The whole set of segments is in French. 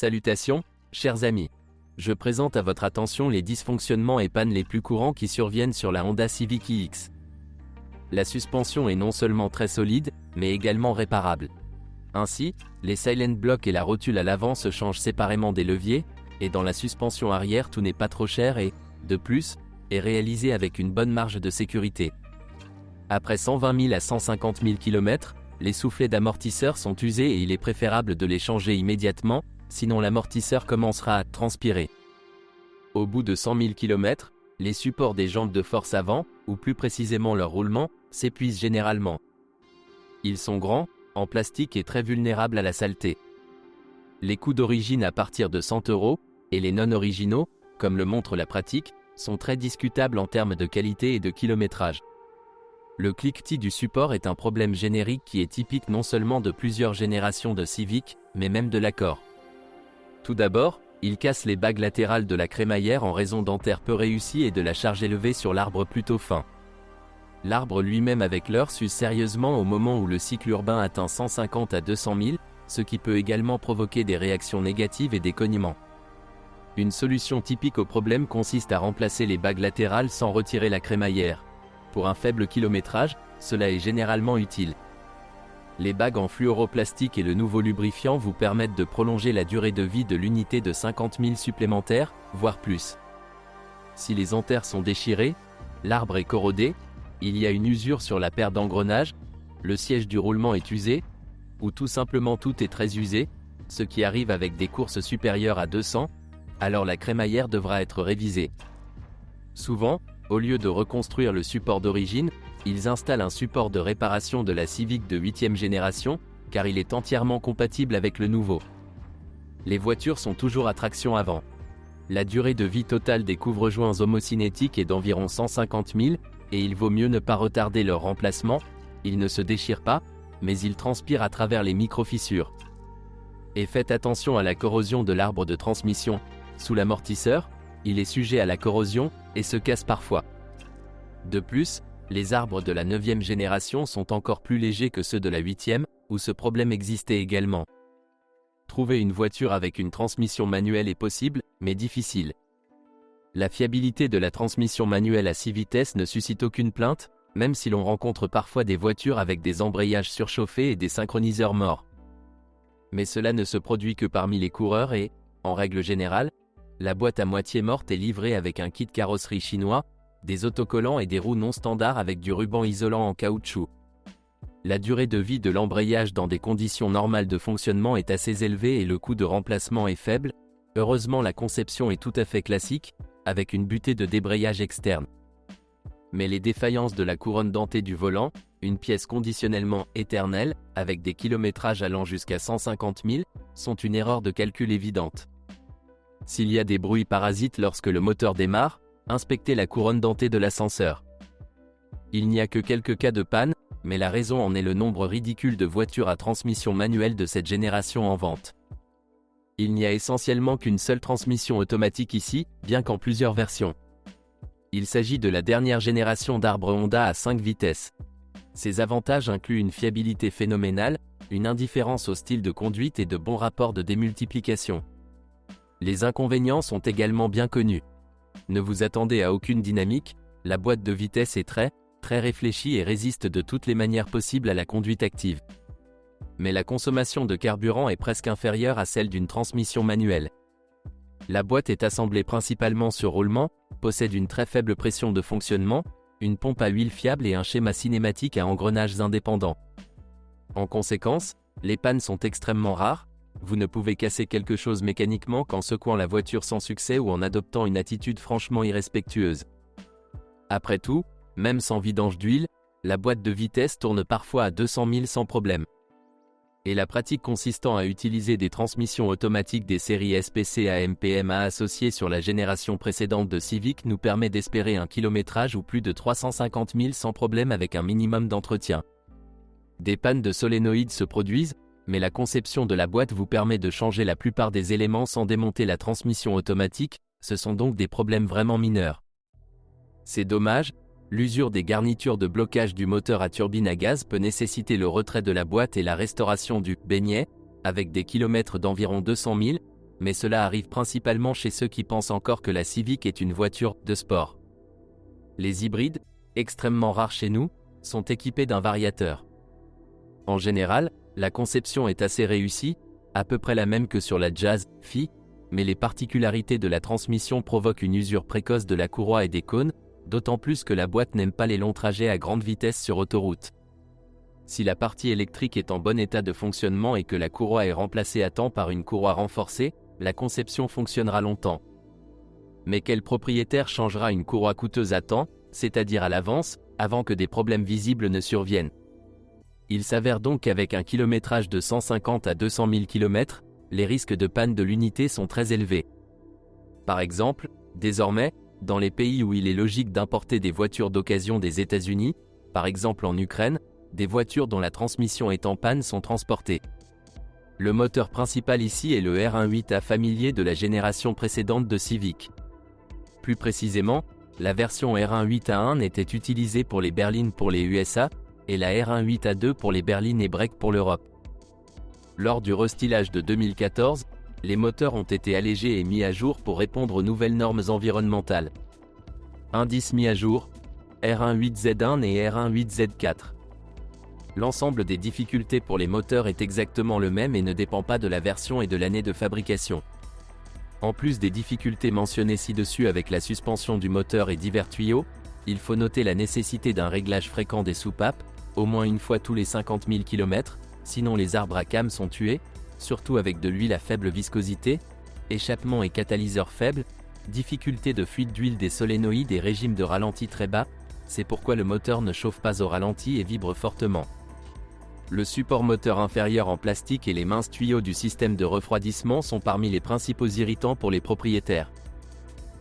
Salutations, chers amis. Je présente à votre attention les dysfonctionnements et pannes les plus courants qui surviennent sur la Honda Civic iX. La suspension est non seulement très solide, mais également réparable. Ainsi, les silent blocks et la rotule à l'avant se changent séparément des leviers, et dans la suspension arrière tout n'est pas trop cher et, de plus, est réalisé avec une bonne marge de sécurité. Après 120 000 à 150 000 km, les soufflets d'amortisseur sont usés et il est préférable de les changer immédiatement, sinon l'amortisseur commencera à transpirer. Au bout de 100 000 km, les supports des jambes de force avant, ou plus précisément leur roulement, s'épuisent généralement. Ils sont grands, en plastique et très vulnérables à la saleté. Les coûts d'origine à partir de 100 €, et les non originaux, comme le montre la pratique, sont très discutables en termes de qualité et de kilométrage. Le cliquetis du support est un problème générique qui est typique non seulement de plusieurs générations de Civic, mais même de l'Accord. Tout d'abord, il casse les bagues latérales de la crémaillère en raison d'enters peu réussis et de la charge élevée sur l'arbre plutôt fin. L'arbre lui-même avec l'heure s'use sérieusement au moment où le cycle urbain atteint 150 à 200 000, ce qui peut également provoquer des réactions négatives et des cognements. Une solution typique au problème consiste à remplacer les bagues latérales sans retirer la crémaillère. Pour un faible kilométrage, cela est généralement utile. Les bagues en fluoroplastique et le nouveau lubrifiant vous permettent de prolonger la durée de vie de l'unité de 50 000 supplémentaires, voire plus. Si les enters sont déchirés, l'arbre est corrodé, il y a une usure sur la paire d'engrenages, le siège du roulement est usé, ou tout simplement tout est très usé, ce qui arrive avec des courses supérieures à 200, alors la crémaillère devra être révisée. Souvent, au lieu de reconstruire le support d'origine, ils installent un support de réparation de la Civic de 8e génération, car il est entièrement compatible avec le nouveau. Les voitures sont toujours à traction avant. La durée de vie totale des couvre-joints homocinétiques est d'environ 150 000, et il vaut mieux ne pas retarder leur remplacement, ils ne se déchirent pas, mais ils transpirent à travers les micro-fissures. Et faites attention à la corrosion de l'arbre de transmission. Sous l'amortisseur, il est sujet à la corrosion, et se casse parfois. De plus, les arbres de la 9e génération sont encore plus légers que ceux de la 8e, où ce problème existait également. Trouver une voiture avec une transmission manuelle est possible, mais difficile. La fiabilité de la transmission manuelle à 6 vitesses ne suscite aucune plainte, même si l'on rencontre parfois des voitures avec des embrayages surchauffés et des synchroniseurs morts. Mais cela ne se produit que parmi les coureurs et, en règle générale, la boîte à moitié morte est livrée avec un kit carrosserie chinois, des autocollants et des roues non standards avec du ruban isolant en caoutchouc. La durée de vie de l'embrayage dans des conditions normales de fonctionnement est assez élevée et le coût de remplacement est faible. Heureusement, la conception est tout à fait classique, avec une butée de débrayage externe. Mais les défaillances de la couronne dentée du volant, une pièce conditionnellement éternelle, avec des kilométrages allant jusqu'à 150 000, sont une erreur de calcul évidente. S'il y a des bruits parasites lorsque le moteur démarre, inspectez la couronne dentée de l'ascenseur. Il n'y a que quelques cas de panne, mais la raison en est le nombre ridicule de voitures à transmission manuelle de cette génération en vente. Il n'y a essentiellement qu'une seule transmission automatique ici, bien qu'en plusieurs versions. Il s'agit de la dernière génération d'arbres Honda à 5 vitesses. Ses avantages incluent une fiabilité phénoménale, une indifférence au style de conduite et de bons rapports de démultiplication. Les inconvénients sont également bien connus. Ne vous attendez à aucune dynamique, la boîte de vitesse est très réfléchie et résiste de toutes les manières possibles à la conduite active. Mais la consommation de carburant est presque inférieure à celle d'une transmission manuelle. La boîte est assemblée principalement sur roulement, possède une très faible pression de fonctionnement, une pompe à huile fiable et un schéma cinématique à engrenages indépendants. En conséquence, les pannes sont extrêmement rares, vous ne pouvez casser quelque chose mécaniquement qu'en secouant la voiture sans succès ou en adoptant une attitude franchement irrespectueuse. Après tout, même sans vidange d'huile, la boîte de vitesse tourne parfois à 200 000 sans problème. Et la pratique consistant à utiliser des transmissions automatiques des séries SPC à MPMA associées sur la génération précédente de Civic nous permet d'espérer un kilométrage ou plus de 350 000 sans problème avec un minimum d'entretien. Des pannes de solénoïdes se produisent, mais la conception de la boîte vous permet de changer la plupart des éléments sans démonter la transmission automatique, ce sont donc des problèmes vraiment mineurs. C'est dommage, l'usure des garnitures de blocage du moteur à turbine à gaz peut nécessiter le retrait de la boîte et la restauration du « beignet » avec des kilomètres d'environ 200 000, mais cela arrive principalement chez ceux qui pensent encore que la Civic est une voiture de sport. Les hybrides, extrêmement rares chez nous, sont équipés d'un variateur. En général, la conception est assez réussie, à peu près la même que sur la Jazz Phi, mais les particularités de la transmission provoquent une usure précoce de la courroie et des cônes, d'autant plus que la boîte n'aime pas les longs trajets à grande vitesse sur autoroute. Si la partie électrique est en bon état de fonctionnement et que la courroie est remplacée à temps par une courroie renforcée, la conception fonctionnera longtemps. Mais quel propriétaire changera une courroie coûteuse à temps, c'est-à-dire à l'avance, avant que des problèmes visibles ne surviennent? Il s'avère donc qu'avec un kilométrage de 150 à 200 000 km, les risques de panne de l'unité sont très élevés. Par exemple, désormais, dans les pays où il est logique d'importer des voitures d'occasion des États-Unis, par exemple en Ukraine, des voitures dont la transmission est en panne sont transportées. Le moteur principal ici est le R18A familier de la génération précédente de Civic. Plus précisément, la version R18A1 était utilisée pour les berlines pour les USA, et la R18A2 pour les berlines et breaks pour l'Europe. Lors du restylage de 2014, les moteurs ont été allégés et mis à jour pour répondre aux nouvelles normes environnementales. Indices mis à jour, R18Z1 et R18Z4. L'ensemble des difficultés pour les moteurs est exactement le même et ne dépend pas de la version et de l'année de fabrication. En plus des difficultés mentionnées ci-dessus avec la suspension du moteur et divers tuyaux, il faut noter la nécessité d'un réglage fréquent des soupapes, au moins une fois tous les 50 000 km, sinon les arbres à cames sont tués, surtout avec de l'huile à faible viscosité, échappement et catalyseur faible, difficulté de fuite d'huile des solénoïdes et régime de ralenti très bas, c'est pourquoi le moteur ne chauffe pas au ralenti et vibre fortement. Le support moteur inférieur en plastique et les minces tuyaux du système de refroidissement sont parmi les principaux irritants pour les propriétaires.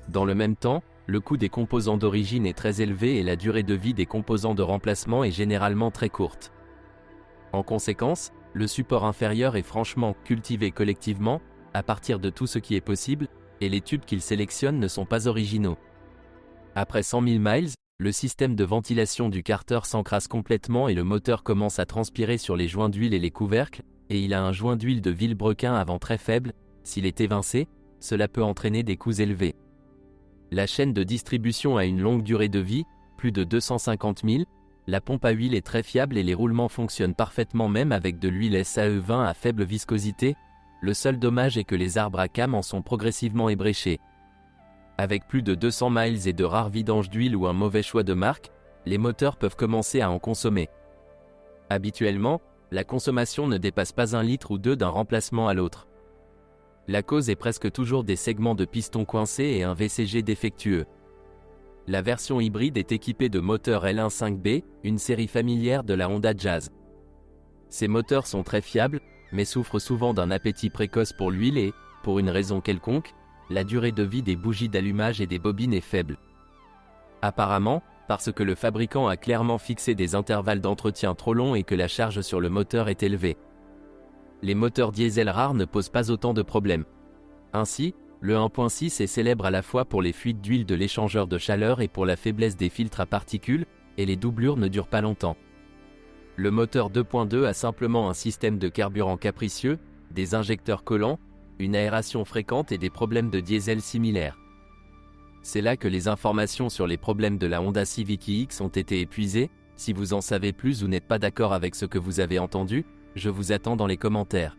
Dans le même temps, le coût des composants d'origine est très élevé et la durée de vie des composants de remplacement est généralement très courte. En conséquence, le support inférieur est franchement cultivé collectivement, à partir de tout ce qui est possible, et les tubes qu'il sélectionne ne sont pas originaux. Après 100 000 miles, le système de ventilation du carter s'encrasse complètement et le moteur commence à transpirer sur les joints d'huile et les couvercles, et il a un joint d'huile de Villebrequin à vent très faible. S'il est évincé, cela peut entraîner des coûts élevés. La chaîne de distribution a une longue durée de vie, plus de 250 000, la pompe à huile est très fiable et les roulements fonctionnent parfaitement même avec de l'huile SAE20 à faible viscosité, le seul dommage est que les arbres à cames en sont progressivement ébréchés. Avec plus de 200 miles et de rares vidanges d'huile ou un mauvais choix de marque, les moteurs peuvent commencer à en consommer. Habituellement, la consommation ne dépasse pas 1 litre ou 2 d'un remplacement à l'autre. La cause est presque toujours des segments de piston coincés et un VCG défectueux. La version hybride est équipée de moteurs L1.5B, une série familière de la Honda Jazz. Ces moteurs sont très fiables, mais souffrent souvent d'un appétit précoce pour l'huile et, pour une raison quelconque, la durée de vie des bougies d'allumage et des bobines est faible. Apparemment, parce que le fabricant a clairement fixé des intervalles d'entretien trop longs et que la charge sur le moteur est élevée. Les moteurs diesel rares ne posent pas autant de problèmes. Ainsi, le 1.6 est célèbre à la fois pour les fuites d'huile de l'échangeur de chaleur et pour la faiblesse des filtres à particules, et les doublures ne durent pas longtemps. Le moteur 2.2 a simplement un système de carburant capricieux, des injecteurs collants, une aération fréquente et des problèmes de diesel similaires. C'est là que les informations sur les problèmes de la Honda Civic iX ont été épuisées. Si vous en savez plus ou n'êtes pas d'accord avec ce que vous avez entendu, je vous attends dans les commentaires.